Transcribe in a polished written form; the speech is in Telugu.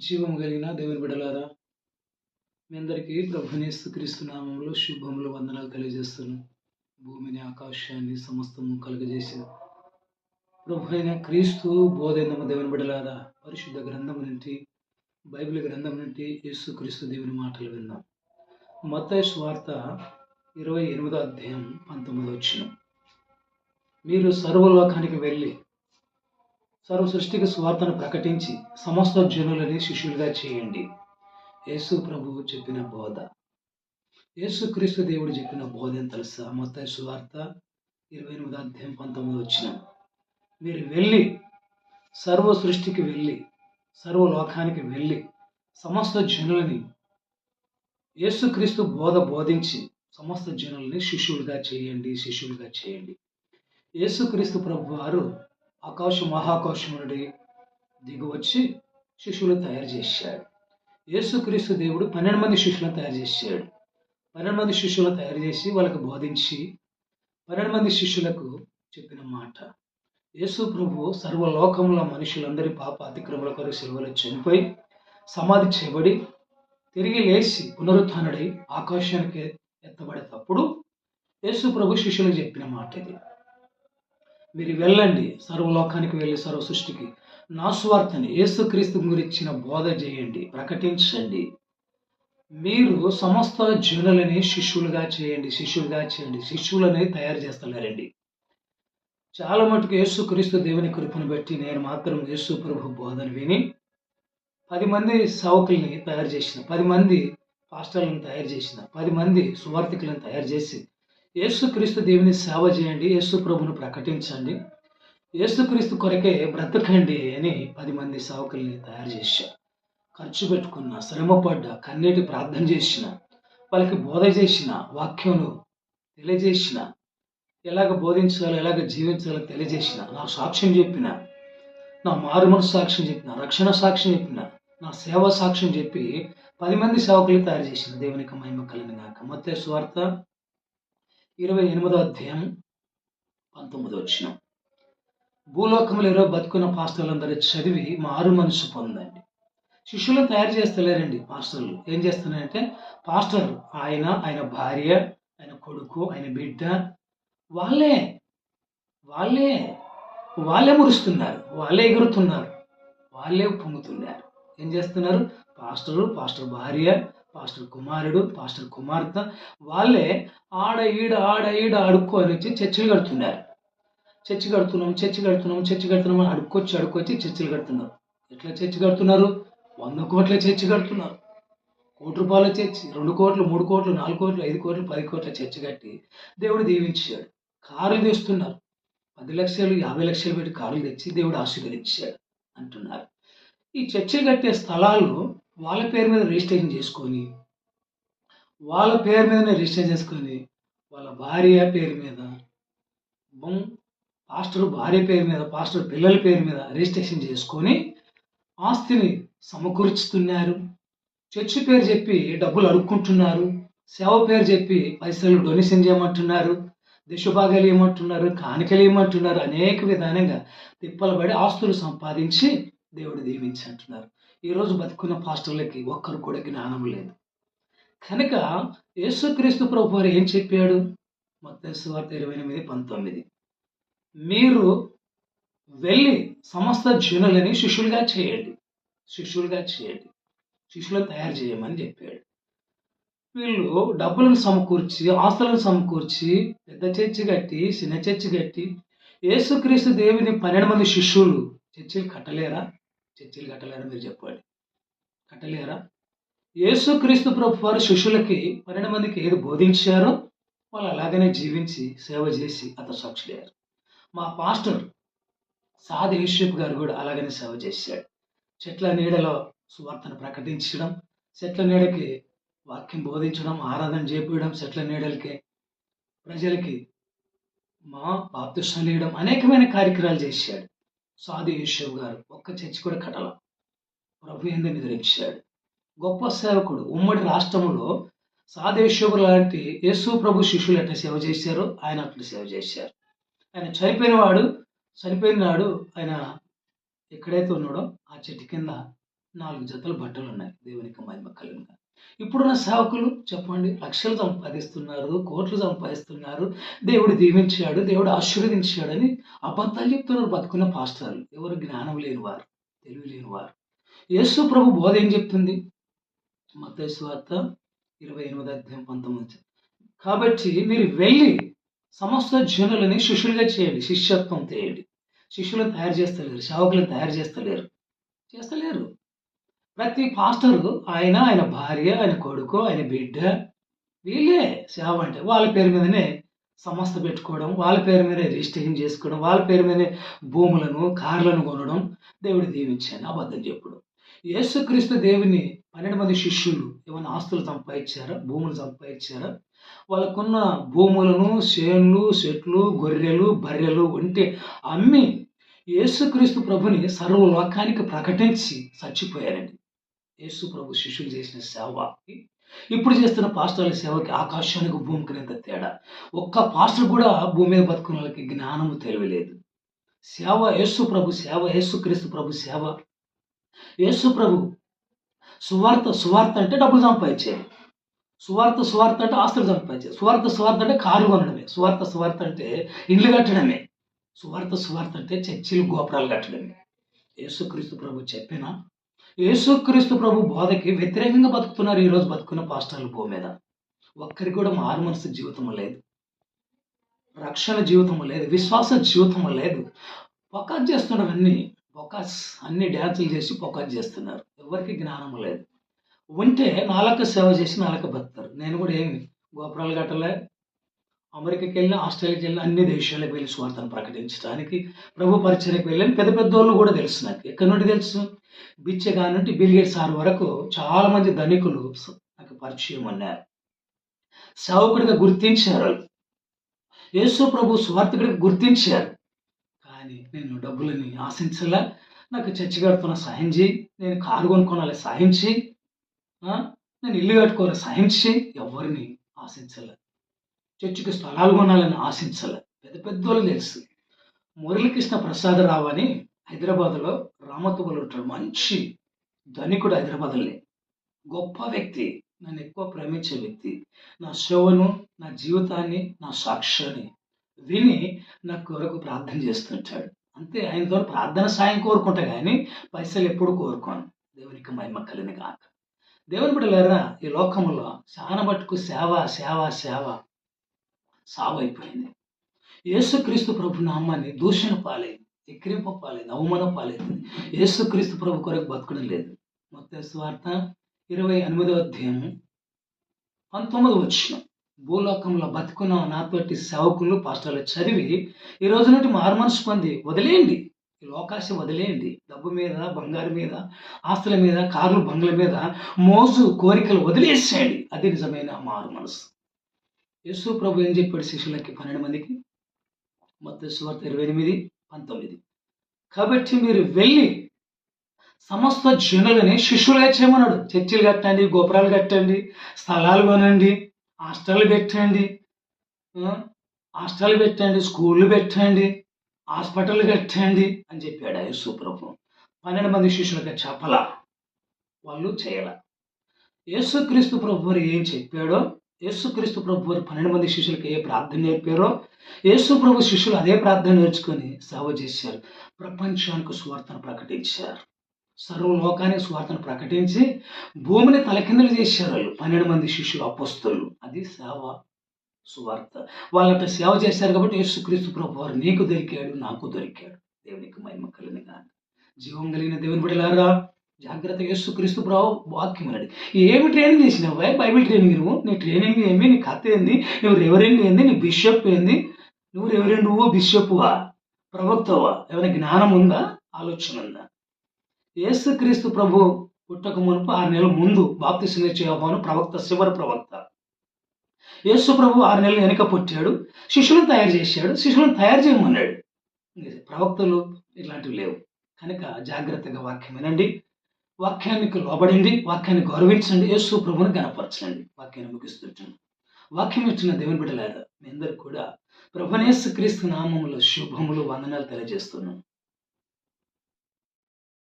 జీవము కలిగిన దేవుని బిడ్డలారా, మీ అందరికీ ప్రభువైన యేసుక్రీస్తు నామములో శుభములు, వందనాలు తెలియజేస్తున్నాను. భూమిని, ఆకాశాన్ని సమస్తము కలుగజేసిన ప్రభువైన క్రీస్తు బోధైన దేవుని బిడ్డలారా, పరిశుద్ధ గ్రంథం నుండి, బైబిల్ గ్రంథం నుండి యేసుక్రీస్తు దేవుని మాటలు విందాం. మత్తయి సువార్త 28వ అధ్యాయం 19వ వచనం. మీరు సర్వలోకానికి వెళ్ళి సర్వ సృష్టికి సువార్తను ప్రకటించి సమస్త జనులని శిష్యులుగా చేయండి. యేసు ప్రభువు చెప్పిన బోధ, యేసుక్రీస్తు దేవుడు చెప్పిన బోధ అని తెలుసా? మత్తయి సువార్త 28వ అధ్యాయం 19వ వచనం. మీరు వెళ్ళి సర్వ సృష్టికి వెళ్ళి సర్వలోకానికి వెళ్ళి సమస్త జనులని యేసుక్రీస్తు బోధించి సమస్త జనులని శిష్యులుగా చేయండి. యేసుక్రీస్తు ప్రభు వారు మహాకాశం నుండి దిగువచ్చి శిష్యులు తయారు చేశాడు. యేసుక్రీస్తు దేవుడు 12 మంది శిష్యులను తయారు చేశాడు. 12 మంది శిష్యులను తయారు చేసి వాళ్ళకి బోధించి 12 మంది శిష్యులకు చెప్పిన మాట, యేసు ప్రభు సర్వలోకంలో మనుషులందరి పాప అతిక్రమల కొరకు సిలువలో చనిపోయి సమాధి చేయబడి తిరిగి లేచి పునరుత్థానుడై ఆకాశానికి ఎత్తబడేటప్పుడు యేసు ప్రభు శిష్యులకు చెప్పిన మాట ఇది. మీరు వెళ్ళండి, సర్వలోకానికి వెళ్ళి సర్వ సృష్టికి నా సువార్తని, యేసుక్రీస్తు గురించిన బోధ చేయండి, ప్రకటించండి. మీరు సమస్త జనులని శిష్యులుగా చేయండి. శిష్యులని తయారు చేస్తలేరండి. చాలా మటుకు యేసుక్రీస్తు దేవుని కృపను బట్టి నేను మాత్రం యేసు ప్రభు బోధన విని 10 మంది సేవకుల్ని తయారు చేసిన, 10 మంది పాస్టర్లను తయారు చేసిన, 10 మంది సువార్థికులను తయారు చేసి యేసుక్రీస్తు దేవుని సేవ చేయండి, యేసు ప్రభును ప్రకటించండి, యేసుక్రీస్తు కొరకే బ్రతకండి అని 10 మంది సేవకుల్ని తయారు చేశా. ఖర్చు పెట్టుకున్న, శ్రమపడ్డ, కన్నీటి ప్రార్థన చేసిన, వాళ్ళకి బోధ చేసిన, వాక్యంను తెలియజేసిన, ఎలాగ బోధించాలో ఎలాగ జీవించాలో తెలియజేసిన, నా సాక్ష్యం చెప్పిన, నా మారుమనసు సాక్ష్యం చెప్పిన, రక్షణ సాక్ష్యం చెప్పిన, నా సేవా సాక్ష్యం చెప్పి 10 మంది సేవకులు తయారు చేసిన దేవునికి మహిమ కలుగును గాక. మత్తయి సువార్త 28వ అధ్యాయం 19వ వచనం. భూలోకంలో ఈరోజు బతుకున్న పాస్టర్లందరూ చదివి మారు మనసు పొందండి. శిష్యులను తయారు చేస్తలేరండి పాస్టర్లు. ఏం చేస్తున్నారంటే, పాస్టర్ ఆయన భార్య, ఆయన కొడుకు, ఆయన బిడ్డ, వాళ్ళే మురుస్తున్నారు, వాళ్ళే ఎగురుతున్నారు, వాళ్ళే పొంగుతున్నారు. ఏం చేస్తున్నారు? పాస్టర్ భార్య, పాస్టర్ కుమారుడు, పాస్టర్ కుమార్తె, వాళ్ళే ఆడ ఈడ అడుక్కొని వచ్చి చర్చిలు కడుతున్నారు. చర్చి కడుతున్నాం అడుక్కొచ్చి చర్చిలు కడుతున్నారు. ఎట్లా చర్చి కడుతున్నారు? 100 కోట్ల చర్చి కడుతున్నారు. ₹1 చర్చి, 2 కోట్లు, 3 కోట్లు, 4 కోట్లు, 5 కోట్లు, 10 కోట్ల చర్చి కట్టి దేవుడు దీవించాడు. కారులు తెస్తున్నారు. 10 లక్షలు, 50 లక్షలు పెట్టి కారులు తెచ్చి దేవుడు ఆశీర్వదించాడు అంటున్నారు. ఈ చర్చిలు కట్టే స్థలాలు వాళ్ళ పేరు మీద రిజిస్ట్రేషన్ చేసుకొని, వాళ్ళ భార్య పేరు మీద, పాస్టర్ భార్య పేరు మీద, పాస్టర్ పిల్లల పేరు మీద రిజిస్ట్రేషన్ చేసుకొని ఆస్తిని సమకూర్చుతున్నారు. చర్చి పేరు చెప్పి డబ్బులు అడుక్కుంటున్నారు. సేవ పేరు చెప్పి పైసలు డొనేషన్ చేయమంటున్నారు, దేశభాగాలు ఇవ్వమంటున్నారు, కానుకలు ఇవ్వమంటున్నారు. అనేక విధానంగా తిప్పలబడి ఆస్తులు సంపాదించి దేవుడు దీవించి అంటున్నారు. ఈరోజు బతుకున్న పాస్టర్లకి ఒక్కరు కూడా జ్ఞానం లేదు. కనుక యేసుక్రీస్తు ప్రభు వారు ఏం చెప్పాడు? మత్తయి సువార్త 28:19. మీరు వెళ్ళి సమస్త జనులని శిష్యులుగా చేయండి, శిష్యులను తయారు చేయమని చెప్పాడు. వీళ్ళు డబ్బులను సమకూర్చి, ఆస్తులను సమకూర్చి, పెద్ద చర్చి కట్టి, చిన్న చర్చి కట్టి, యేసుక్రీస్తు దేవుని 12 మంది శిష్యులు చర్చిలు కట్టలేరా? మీరు చెప్పండి, కట్టలేరా? యేసుక్రీస్తు ప్రభు వారు శిష్యులకి 12 మందికి ఏది బోధించారో వాళ్ళు అలాగనే జీవించి సేవ చేసి సాక్షులయ్యారు. మా పాస్టర్ సాది యేషప్ గారు కూడా అలాగనే సేవ చేశాడు. చెట్ల నీడలో సువార్తను ప్రకటించడం, చెట్ల నీడకి వాక్యం బోధించడం, ఆరాధన చేపించడం, చెట్ల నీడలకి ప్రజలకి బాప్తిస్మాలు ఇవ్వడం, అనేకమైన కార్యక్రమాలు చేశాడు సాది యేషప్ గారు. ఒక్క చర్చి కూడా కట్టల. ప్రభు యందు నిద్రించాడు. గొప్ప సేవకుడు. ఉమ్మడి రాష్ట్రంలో సాది యేషప్ లాంటి యేసు ప్రభు శిష్యులు ఎట్లా సేవ చేశారో ఆయన అట్లా సేవ చేశారు. ఆయన చనిపోయిన నాడు ఆయన ఎక్కడైతే ఉన్నాడో ఆ చెట్టు కింద 4 జతల బట్టలున్నాయి. దేవునికి మహిమ కలుగునుగాక. ఇప్పుడున్న సేవకులు చెప్పండి, లక్షలు సంపాదిస్తున్నారు, కోట్లు సంపాదిస్తున్నారు, దేవుడు దీవించాడు, దేవుడు ఆశీర్వదించాడని అబద్ధాలు చెప్తున్నారు బతుకున్న పాస్టర్లు. ఎవరు జ్ఞానం లేనివారు, తెలివి లేనివారు. యేసు ప్రభు బోధ ఏం చెప్తుంది? మత్తయి సువార్త 28:19. కాబట్టి మీరు వెళ్ళి సమస్త జనులని శిష్యులుగా చేయండి, శిష్యత్వం చేయండి. శిష్యులను తయారు చేస్తలేరు, సేవకులను తయారు చేస్తలేరు. ప్రతి పాస్టరు ఆయన భార్య, ఆయన కొడుకు, ఆయన బిడ్డ, వీళ్ళే సేవ అంటే. వాళ్ళ పేరు మీదనే సంస్థ పెట్టుకోవడం, వాళ్ళ పేరు మీదే రిజిస్ట్రేషన్ చేసుకోవడం, వాళ్ళ పేరు మీదే భూములను, కార్లను కొనడం, దేవుడు దీవించాను అబద్ధం చెప్పడం. యేసుక్రీస్తు దేవుని 12 మంది శిష్యులు ఏమైనా ఆస్తులు సంపాదించారా, భూములు సంపాదించారా? వాళ్ళకున్న భూములను, చేన్లు, చెట్లు, గొర్రెలు, బర్రెలు ఉంటే అమ్మి యేసుక్రీస్తు ప్రభుని సర్వలోకానికి ప్రకటించి చచ్చిపోయారండి. యేసు ప్రభు శిష్యులు చేసిన సేవకి ఇప్పుడు చేస్తున్న పాస్టర్ల సేవకి ఆకాశానికి భూమికి ఎంత తేడా. ఒక్క పాస్టర్ కూడా భూమి మీద బతుకున్న వాళ్ళకి జ్ఞానము తెలియలేదు. సేవ యేసు ప్రభు సేవ, యేసుక్రీస్తు ప్రభు సేవ. యేసు ప్రభు సువార్త అంటే డబ్బులు సంపాదించేది. సువార్త అంటే ఆస్తులు సంపాదించేది. సువార్త అంటే కారు కొనడమే. సువార్త అంటే ఇండ్లు కట్టడమే. సువార్త అంటే చర్చిలు, గోపురాలు కట్టడమే. యేసుక్రీస్తు ప్రభు చెప్పిన యేసుక్రీస్తు ప్రభు బోధకి వ్యతిరేకంగా బతుకుతున్నారు ఈరోజు బతుకున్న పాస్టర్లు భూమి మీద. ఒక్కరికి కూడా మారు మనసు జీవితం లేదు, రక్షణ జీవితం లేదు, విశ్వాస జీవితం లేదు. ఫోకస్ చేస్తున్నారు అన్ని డ్యాన్సులు చేసి ఫోకస్ చేస్తున్నారు. ఎవరికి జ్ఞానం లేదు. ఉంటే నాలక సేవ చేసి నాలక బతుకుతారు. నేను కూడా ఏమి గోపురాలు కట్టలే, అమెరికాకి వెళ్ళిన, ఆస్ట్రేలియాకి వెళ్ళిన, అన్ని దేశాలకు వెళ్ళి స్వార్థను ప్రకటించడానికి, ప్రభు పరిచయకు వెళ్ళని పెద్ద పెద్ద వాళ్ళు కూడా తెలుసు నాకు. ఎక్కడి నుండి తెలుసు? బిచ్చగా నుండి బిల్ గేట్స్ సార్ వరకు చాలా మంది ధనికులు నాకు పరిచయం అన్నారు. సేవకుడిగా గుర్తించారు, యేసు ప్రభు స్వార్థకుడిగా గుర్తించారు. కానీ నేను డబ్బులని ఆశించలే. నాకు చర్చి కడుతున్న సహాయం చేయి, నేను కారు కొనుక్కోవాలి సహాయం చేయి, నేను ఇల్లు కట్టుకోవాలి సహాయం చేయి. ఎవరిని ఆశించలే. చర్చికి స్థలాలు కొనాలని ఆశించలే. పెద్ద వాళ్ళు తెలుసు. మురళీకృష్ణ ప్రసాదరావు అని హైదరాబాద్లో రామతుబలు ఉంటాడు. మంచి ధనికుడు హైదరాబాద్లో. గొప్ప వ్యక్తి, నన్ను ఎక్కువ ప్రేమించే వ్యక్తి. నా సేవను, నా జీవితాన్ని, నా సాక్ష్యాన్ని విని నా కొరకు ప్రార్థన చేస్తుంటాడు. అంతే. ఆయనతో ప్రార్థన సాయం కోరుకుంటా కానీ పైసలు ఎప్పుడు కోరుకోను. దేవునికి మహిమ కలిగిన కాక. దేవుని బిడ్డలారా, ఈ లోకంలో చాలా మటుకు సేవ సావైపోయింది. యేసుక్రీస్తు ప్రభు నామాన్ని దూషణ పాలైంది, ఎక్కిరింప పాలైంది, అవమాన పాలైంది. యేసుక్రీస్తు ప్రభు కొరకు బతకడం లేదు. మత్తయి సువార్త 28:19. భూలోకంలో బతుకున్న నాతోటి సేవకులు, పాస్టర్లు చదివి ఈ రోజు నుండి మారుమనసు పొంది వదిలేయండి, ఈ లోకాశ వదిలేయండి. డబ్బు మీద, బంగారు మీద, ఆస్తుల మీద, కార్లు, బంగ్ల మీద మోజు కోరికలు వదిలేసేయండి. అది నిజమైన మారు మనసు. యేసు ప్రభు ఏం చెప్పాడు శిష్యులకి, 12 మందికి? మత్తయి సువార్త 28:19. కాబట్టి మీరు వెళ్ళి సమస్త జనులని శిష్యులుగా చేయమన్నాడు. చర్చిలు కట్టండి, గోపురాలు కట్టండి, స్థలాలు కొనండి, హాస్టల్ పెట్టండి, స్కూళ్ళు పెట్టండి, హాస్పిటల్ కట్టండి అని చెప్పాడు యేసు ప్రభు. 12 మంది శిష్యులకి చెప్పలా, వాళ్ళు చేయాల. యేసుక్రీస్తు ప్రభు వారు ఏం చెప్పాడో, యేసుక్రీస్తు ప్రభు వారు 12 మంది శిష్యులకి ఏ ప్రార్థన నేర్పారో, యేసు ప్రభు శిష్యులు అదే ప్రార్థన నేర్చుకొని సేవ చేశారు. ప్రపంచానికి సువార్తను ప్రకటించారు. సర్వలోకానికి సువార్తను ప్రకటించి భూమిని తలకిందులు చేశారు వాళ్ళు. 12 మంది శిష్యులు, అపోస్తలులు. అది సేవ, సువార్త. వాళ్ళంత సేవ చేశారు కాబట్టి యేసుక్రీస్తు ప్రభు వారు నీకు దొరికాడు, నాకు దొరికాడు. దేవునికి మహిమ కలిగిన గాక. జీవం కలిగిన దేవుని బిడ్డలారా, జాగ్రత్త. యేసుక్రీస్తు ప్రభు వాక్యం అన్నాడు. ఏమి ట్రైనింగ్ చేసినావు? Bible training. నీ ట్రైనింగ్ ఏమి? నీ కథ ఏంది? నువ్వు రెవరెండ్ ఏంది? నీ బిషప్ ఏంది? నువ్వు రెవరెండువో, బిషప్పువా, ప్రవక్తవా? ఏమైనా జ్ఞానం ఉందా? ఆలోచన ఉందా? యేసుక్రీస్తు ప్రభు పుట్టక మునుపు 6 నెలల ముందు బాప్తిస్మం ఇచ్చే యోహాను ప్రవక్త, చివరి ప్రవక్త. యేసు ప్రభు 6 నెలలు వెనుక పుట్టాడు, శిష్యులను తయారు చేశాడు, శిష్యులను తయారు చేయమన్నాడు. ప్రవక్తలు ఇట్లాంటివి లేవు. కనుక జాగ్రత్తగా వాక్యం వినండి, వాక్యానికి లోబడండి, వాక్యాన్ని గౌరవించండి, యేసు ప్రభుని గణపరచండి. వాక్యాన్ని ముగిస్తుంటాను. వాక్యం ఇచ్చిన దేవుని బిడ్డలారా, మీ అందరూ కూడా ప్రభునేసు క్రీస్తు నామములో శుభములు, వందనాలు తెలియజేస్తున్నాను.